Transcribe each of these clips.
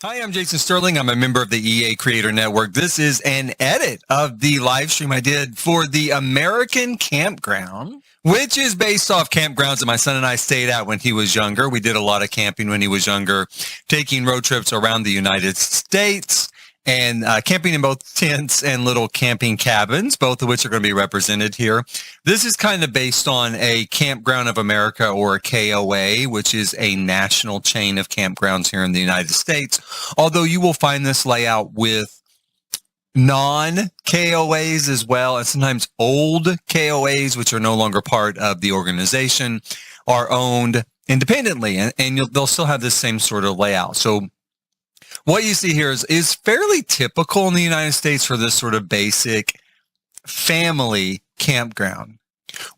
Hi, I'm Jason Sterling. I'm a member of the EA Creator Network. This is an edit of the live stream I did for the American Campground, which is based off campgrounds that my son and I stayed at when he was younger. We did a lot of camping when he was younger, taking road trips around the United States and camping in both tents and little camping cabins, both of which are going to be represented here. This is kind of based on a Campground of America, or a KOA, which is a national chain of campgrounds here in the United States. Although you will find this layout with non-KOAs as well, and sometimes old KOAs, which are no longer part of the organization, are owned independently, and they'll still have the same sort of layout. So what you see here is fairly typical in the United States for this sort of basic family campground.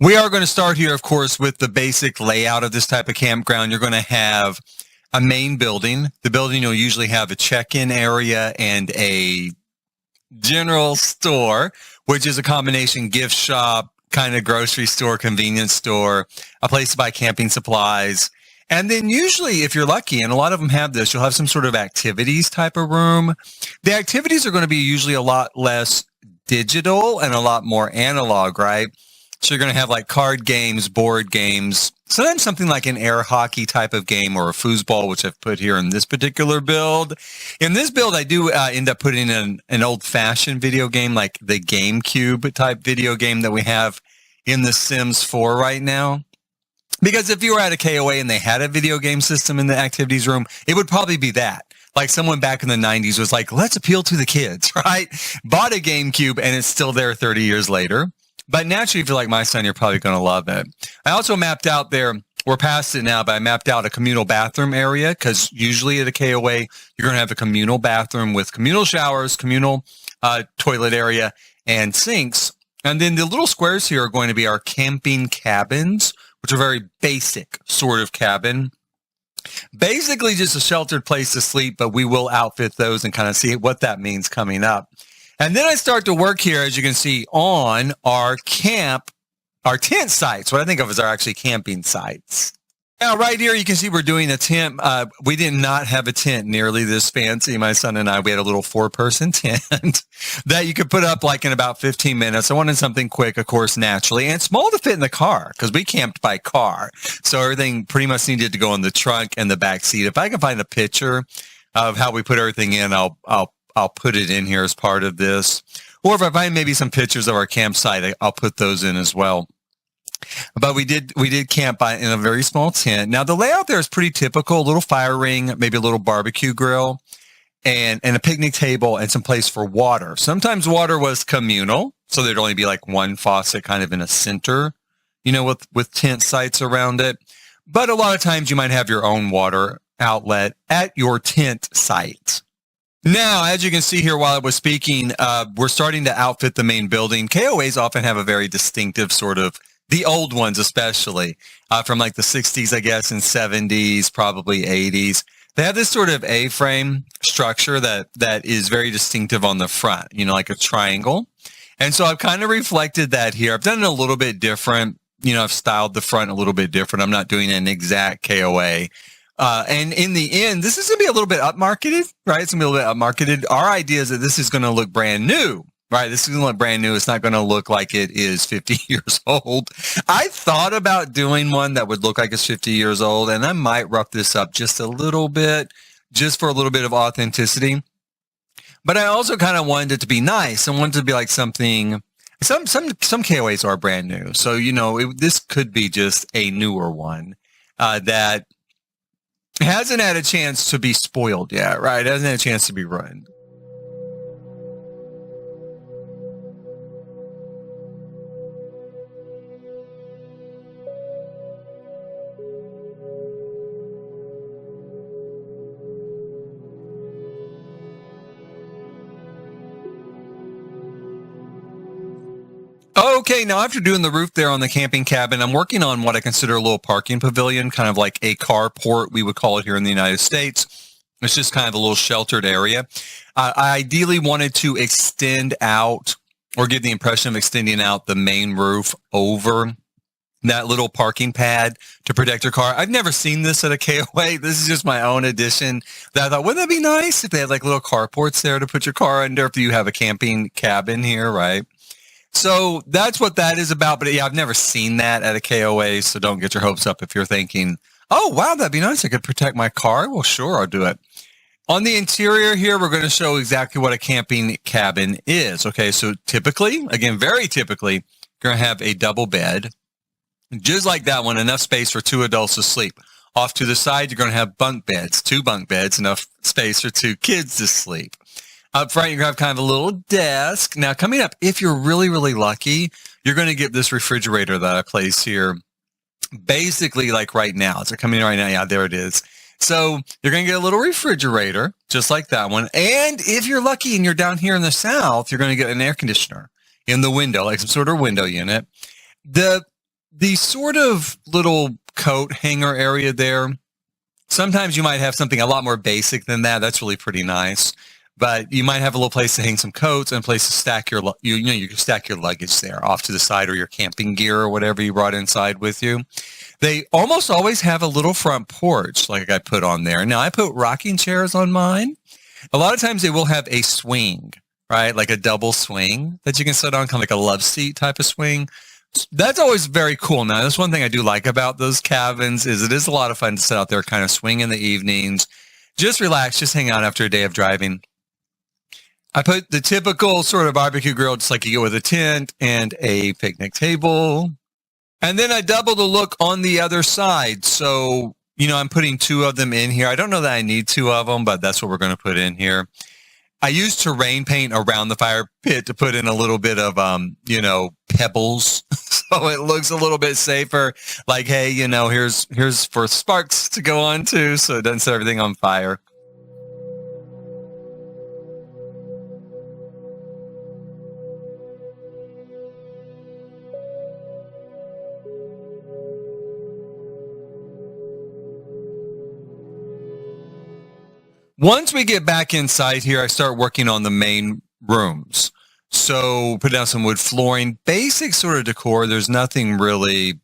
We are going to start here, of course, with the basic layout of this type of campground. You're going to have a main building. The building will usually have a check-in area and a general store, which is a combination gift shop, kind of grocery store, convenience store, a place to buy camping supplies. And then usually, if you're lucky, and a lot of them have this, you'll have some sort of activities type of room. The activities are going to be usually a lot less digital and a lot more analog, right? So you're going to have like card games, board games, sometimes something like an air hockey type of game or a foosball, which I've put here in this particular build. In this build, I do end up putting in an old-fashioned video game, like the GameCube type video game that we have in The Sims 4 right now. Because if you were at a KOA and they had a video game system in the activities room, it would probably be that. Like someone back in the 90s was like, let's appeal to the kids, right? Bought a GameCube and it's still there 30 years later. But naturally, if you're like my son, you're probably going to love it. I also mapped out there, we're past it now, but I mapped out a communal bathroom area, because usually at a KOA, you're going to have a communal bathroom with communal showers, communal toilet area, and sinks. And then the little squares here are going to be our camping cabins, which are very basic sort of cabin. Basically just a sheltered place to sleep, but we will outfit those and kind of see what that means coming up. And then I start to work here, as you can see, on our tent sites, what I think of as our actually camping sites. Now, right here, you can see we're doing a tent. We did not have a tent nearly this fancy. My son and I, we had a little 4-person tent that you could put up like in about 15 minutes. I wanted something quick, of course, naturally, and small to fit in the car, because we camped by car. So everything pretty much needed to go in the trunk and the back seat. If I can find a picture of how we put everything in, I'll put it in here as part of this. Or if I find maybe some pictures of our campsite, I'll put those in as well. But we did camp in a very small tent. Now the layout there is pretty typical: a little fire ring, maybe a little barbecue grill, and a picnic table and some place for water. Sometimes water was communal, so there'd only be like one faucet kind of in a center, with tent sites around it. But a lot of times you might have your own water outlet at your tent site. Now, as you can see here while I was speaking, we're starting to outfit the main building. KOAs often have a very distinctive sort of, the old ones especially, from like the 60s, I guess, and 70s, probably 80s. They have this sort of A-frame structure that is very distinctive on the front, like a triangle. And so I've kind of reflected that here. I've done it a little bit different. I've styled the front a little bit different. I'm not doing an exact KOA. And in the end, this is going to be a little bit upmarketed, right? It's going to be a little bit upmarketed. Our idea is that this is going to look brand new, right? This is going to look brand new. It's not going to look like it is 50 years old. I thought about doing one that would look like it's 50 years old, and I might rough this up just a little bit, just for a little bit of authenticity. But I also kind of wanted it to be nice. I wanted it to be like something, some KOAs are brand new. So, this could be just a newer one, that hasn't had a chance to be spoiled yet, right? Hasn't had a chance to be ruined. Okay, now after doing the roof there on the camping cabin, I'm working on what I consider a little parking pavilion, kind of like a carport, we would call it here in the United States. It's just kind of a little sheltered area. I ideally wanted to extend out, or give the impression of extending out, the main roof over that little parking pad to protect your car. I've never seen this at a KOA. This is just my own addition that I thought, wouldn't that be nice if they had like little carports there to put your car under if you have a camping cabin here, right? So that's what that is about. But yeah, I've never seen that at a KOA. So don't get your hopes up if you're thinking, oh, wow, that'd be nice. I could protect my car. Well, sure, I'll do it. On the interior here, we're going to show exactly what a camping cabin is. Okay, so typically, again, very typically, you're going to have a double bed. Just like that one, enough space for 2 adults to sleep. Off to the side, you're going to have bunk beds, 2 bunk beds, enough space for 2 kids to sleep. Up front, you're going to have kind of a little desk. Now, coming up, if you're really, really lucky, you're going to get this refrigerator that I place here basically like right now. It's coming in right now. Yeah, there it is. So you're going to get a little refrigerator, just like that one. And if you're lucky and you're down here in the South, you're going to get an air conditioner in the window, like some sort of window unit. The sort of little coat hanger area there, sometimes you might have something a lot more basic than that. That's really pretty nice. But you might have a little place to hang some coats and a place to stack you can stack your luggage there off to the side, or your camping gear or whatever you brought inside with you. They almost always have a little front porch like I put on there. Now, I put rocking chairs on mine. A lot of times they will have a swing, right? Like a double swing that you can sit on, kind of like a love seat type of swing. That's always very cool. Now, that's one thing I do like about those cabins is it is a lot of fun to sit out there, kind of swing in the evenings, just relax, just hang out after a day of driving. I put the typical sort of barbecue grill, just like you get with a tent and a picnic table. And then I double the look on the other side. So, I'm putting 2 of them in here. I don't know that I need 2 of them, but that's what we're going to put in here. I use terrain paint around the fire pit to put in a little bit of, pebbles. So it looks a little bit safer. Like, hey, here's for sparks to go on to, so it doesn't set everything on fire. Once we get back inside here, I start working on the main rooms. So put down some wood flooring, basic sort of decor. There's nothing really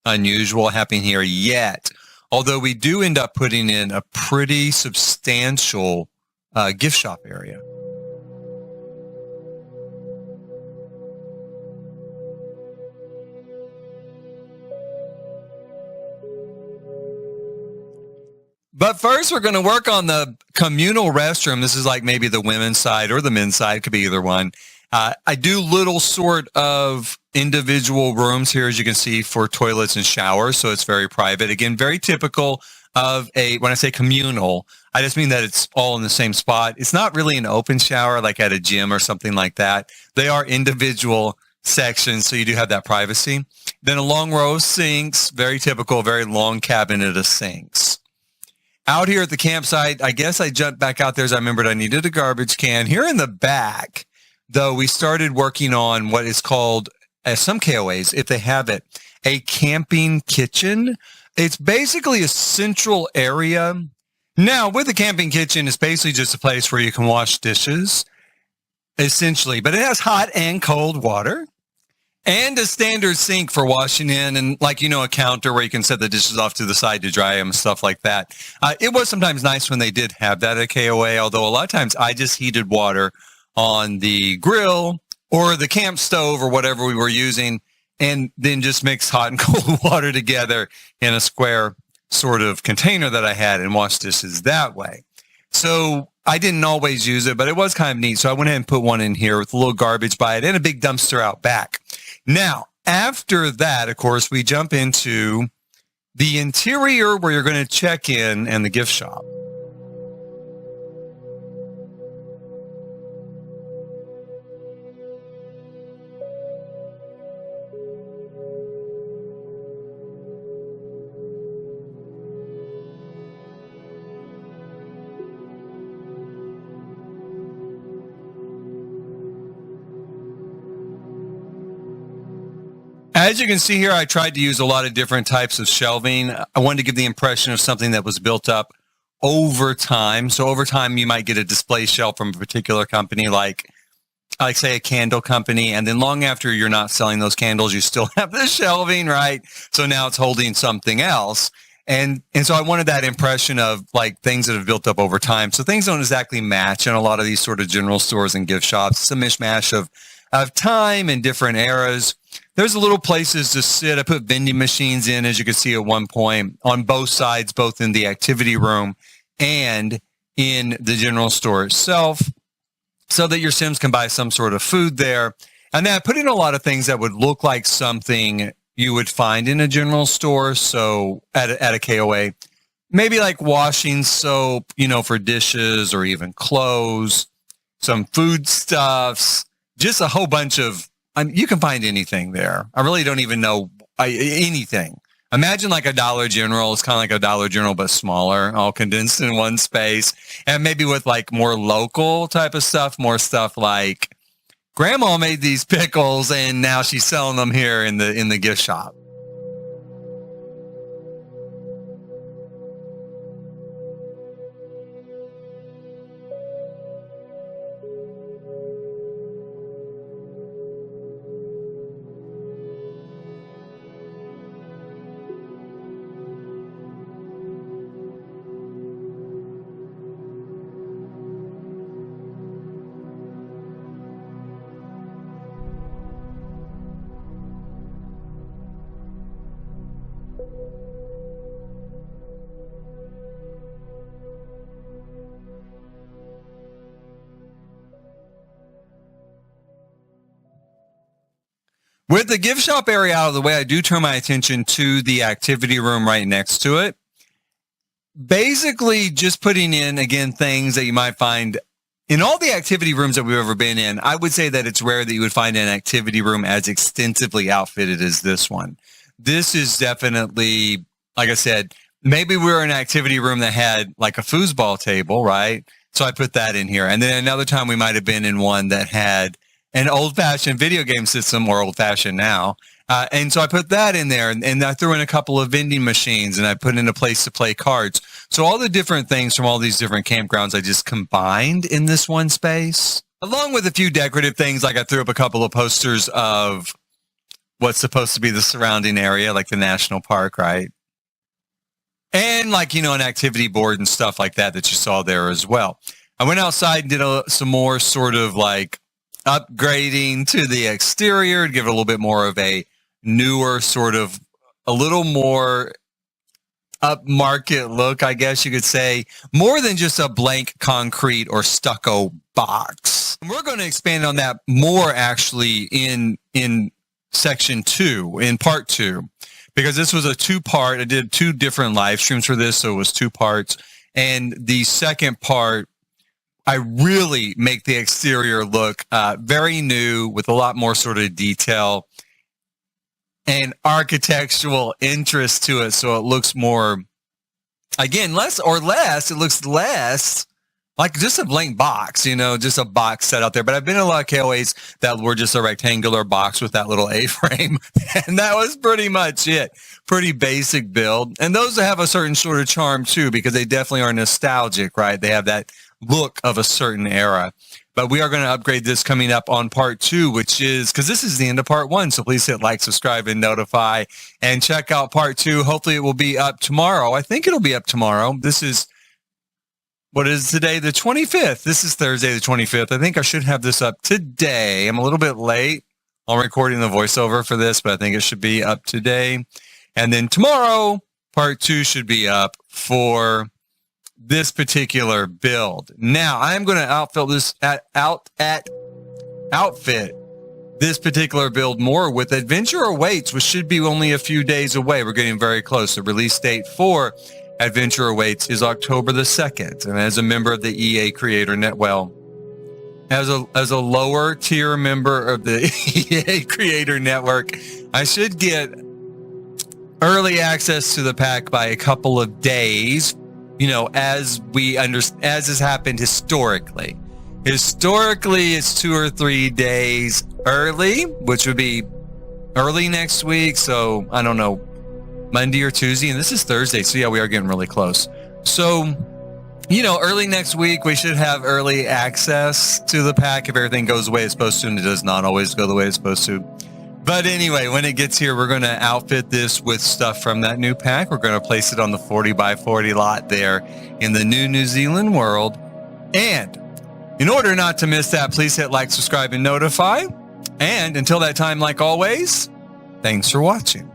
unusual happening here yet. Although we do end up putting in a pretty substantial gift shop area. But first, we're going to work on the communal restroom. This is like maybe the women's side or the men's side. Could be either one. I do little sort of individual rooms here, as you can see, for toilets and showers. So it's very private. Again, very typical of when I say communal, I just mean that it's all in the same spot. It's not really an open shower like at a gym or something like that. They are individual sections, so you do have that privacy. Then a long row of sinks, very typical, very long cabinet of sinks. Out here at the campsite, I guess I jumped back out there as I remembered I needed a garbage can. Here in the back, though, we started working on what is called, as some KOAs, if they have it, a camping kitchen. It's basically a central area. Now, with a camping kitchen, it's basically just a place where you can wash dishes, essentially. But it has hot and cold water. And a standard sink for washing in, and a counter where you can set the dishes off to the side to dry them and stuff like that. It was sometimes nice when they did have that at KOA, although a lot of times I just heated water on the grill or the camp stove or whatever we were using, and then just mix hot and cold water together in a square sort of container that I had and wash dishes that way. So I didn't always use it, but it was kind of neat. So I went ahead and put one in here with a little garbage by it and a big dumpster out back. Now, after that, of course, we jump into the interior where you're going to check in and the gift shop. As you can see here, I tried to use a lot of different types of shelving. I wanted to give the impression of something that was built up over time. So over time, you might get a display shelf from a particular company like like say a candle company, and then long after you're not selling those candles, you still have the shelving, right? So now it's holding something else. And so I wanted that impression of like things that have built up over time. So things don't exactly match in a lot of these sort of general stores and gift shops. It's a mishmash of time and different eras. There's little places to sit. I put vending machines in, as you can see at one point, on both sides, both in the activity room and in the general store itself, so that your Sims can buy some sort of food there. And then I put in a lot of things that would look like something you would find in a general store. So at a KOA, maybe like washing soap, for dishes or even clothes, some foodstuffs, just a whole bunch of, you can find anything there. I really don't even know anything. Imagine like a Dollar General. It's kind of like a Dollar General, but smaller, all condensed in one space. And maybe with like more local type of stuff, more stuff like Grandma made these pickles and now she's selling them here in the gift shop. With the gift shop area out of the way, I do turn my attention to the activity room right next to it. Basically, just putting in, again, things that you might find in all the activity rooms that we've ever been in. I would say that it's rare that you would find an activity room as extensively outfitted as this one. This is definitely, like I said, maybe we were in an activity room that had like a foosball table, right? So I put that in here. And then another time we might have been in one that had an old-fashioned video game system, or old-fashioned now. And so I put that in there, and I threw in a couple of vending machines, and I put in a place to play cards. So all the different things from all these different campgrounds I just combined in this one space, along with a few decorative things. Like I threw up a couple of posters of what's supposed to be the surrounding area, like the national park, right? And like, an activity board and stuff like that you saw there as well. I went outside and did some more sort of like upgrading to the exterior to give it a little bit more of a newer sort of, a little more upmarket look, I guess you could say, more than just a blank concrete or stucco box. And we're going to expand on that more actually in section 2, in part 2, because this was a 2-part. I did 2 different live streams for this, so it was 2 parts. And the second part, I really make the exterior look very new, with a lot more sort of detail and architectural interest to it. So it looks more, again, it looks less like just a blank box, just a box set out there. But I've been in a lot of KOAs that were just a rectangular box with that little A-frame. And that was pretty much it. Pretty basic build. And those have a certain sort of charm too, because they definitely are nostalgic, right? They have that look of a certain era. But we are going to upgrade this coming up on part 2, which is, because this is the end of part 1. So please hit like, subscribe, and notify, and check out part 2. Hopefully it will be up tomorrow. I think it'll be up tomorrow. This is, what is today? The 25th. This is Thursday, the 25th. I think I should have this up today. I'm a little bit late on recording the voiceover for this, but I think it should be up today. And then tomorrow, part 2 should be up for this particular build. Now, I'm going to outfit this particular build more with Adventure Awaits, which should be only a few days away. We're getting very close. The release date for Adventure Awaits is October the 2nd. And as a member of the EA Creator Network, as a lower tier member of the EA Creator Network, I should get early access to the pack by a couple of days. As has happened historically. Historically, it's 2 or 3 days early, which would be early next week. So I don't know, Monday or Tuesday, and this is Thursday. So yeah, we are getting really close. So early next week, we should have early access to the pack if everything goes the way it's supposed to, and it does not always go the way it's supposed to. But anyway, when it gets here, we're going to outfit this with stuff from that new pack. We're going to place it on the 40 by 40 lot there in the New Zealand world. And in order not to miss that, please hit like, subscribe, and notify. And until that time, like always, thanks for watching.